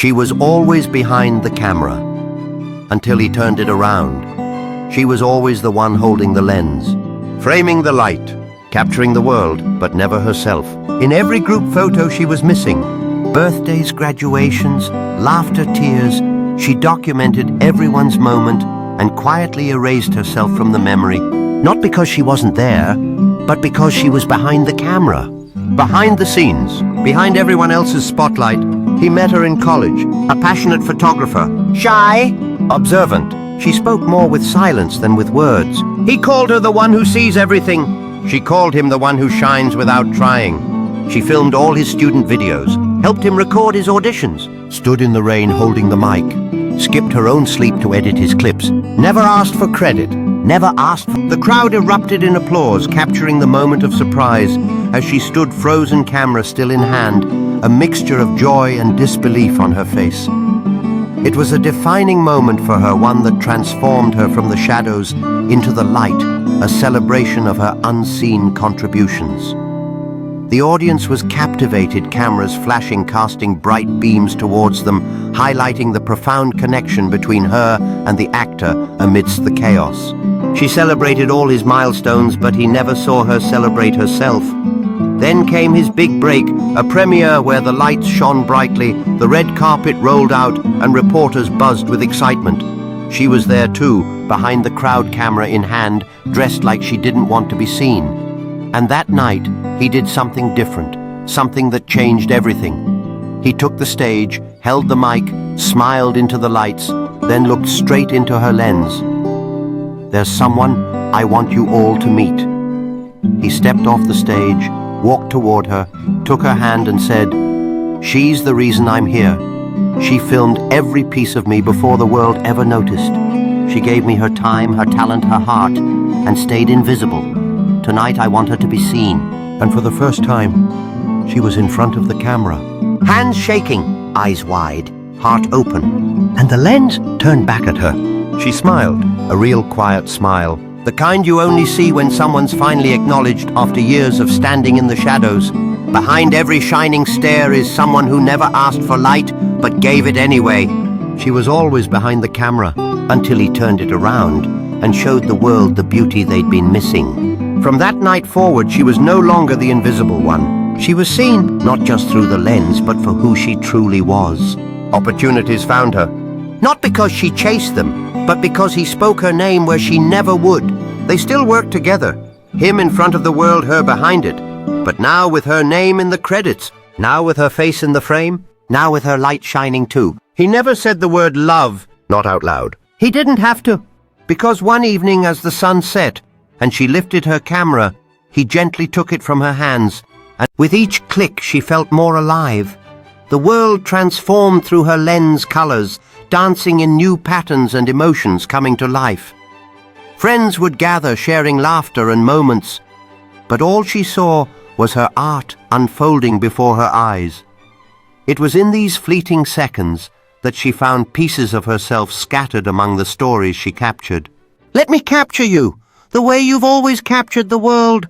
She was always behind the camera. Until he turned it around. She was always the one holding the lens, framing the light, capturing the world, but never herself. In every group photo she was missing. Birthdays, graduations, laughter, tears. She documented everyone's moment and quietly erased herself from the memory. Not because she wasn't there, but because she was behind the camera. Behind the scenes, behind everyone else's spotlight. He met her in college, a passionate photographer. Shy, observant. She spoke more with silence than with words. He called her the one who sees everything. She called him the one who shines without trying. She filmed all his student videos, helped him record his auditions, stood in the rain holding the mic, skipped her own sleep to edit his clips, never asked for credit, never asked for... The crowd erupted in applause, capturing the moment of surprise as she stood frozen, camera still in hand, a mixture of joy and disbelief on her face. It was a defining moment for her, one that transformed her from the shadows into the light, a celebration of her unseen contributions. The audience was captivated, cameras flashing, casting bright beams towards them, highlighting the profound connection between her and the actor amidst the chaos. She celebrated all his milestones, but he never saw her celebrate herself. Then came his big break, a premiere where the lights shone brightly, the red carpet rolled out, and reporters buzzed with excitement. She was there too, behind the crowd, camera in hand, dressed like she didn't want to be seen. And that night, he did something different, something that changed everything. He took the stage, held the mic, smiled into the lights, then looked straight into her lens. "There's someone I want you all to meet." He stepped off the stage, walked toward her, took her hand and said, "She's the reason I'm here. She filmed every piece of me before the world ever noticed. She gave me her time, her talent, her heart, and stayed invisible. Tonight I want her to be seen." And for the first time, she was in front of the camera. Hands shaking, eyes wide, heart open. And the lens turned back at her. She smiled, a real quiet smile. The kind you only see when someone's finally acknowledged after years of standing in the shadows. Behind every shining stare is someone who never asked for light, but gave it anyway. She was always behind the camera, until he turned it around and showed the world the beauty they'd been missing. From that night forward, she was no longer the invisible one. She was seen, not just through the lens, but for who she truly was. Opportunities found her. Not because she chased them, but because he spoke her name where she never would. They still worked together, him in front of the world, her behind it. But now with her name in the credits, now with her face in the frame, now with her light shining too. He never said the word love, not out loud. He didn't have to, because one evening as the sun set, and she lifted her camera, he gently took it from her hands, and with each click she felt more alive. The world transformed through her lens colors, dancing in new patterns and emotions coming to life. Friends would gather, sharing laughter and moments, but all she saw was her art unfolding before her eyes. It was in these fleeting seconds that she found pieces of herself scattered among the stories she captured. "Let me capture you, the way you've always captured the world."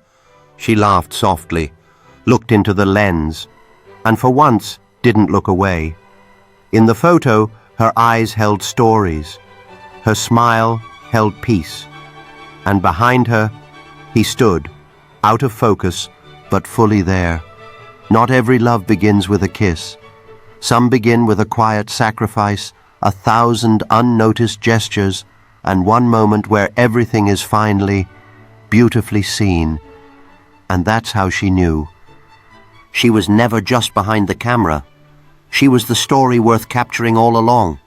She laughed softly, looked into the lens, and for once didn't look away. In the photo, her eyes held stories, her smile held peace, and behind her, he stood, out of focus, but fully there. Not every love begins with a kiss. Some begin with a quiet sacrifice, 1,000 unnoticed gestures, and one moment where everything is finally, beautifully seen. And that's how she knew. She was never just behind the camera. She was the story worth capturing all along.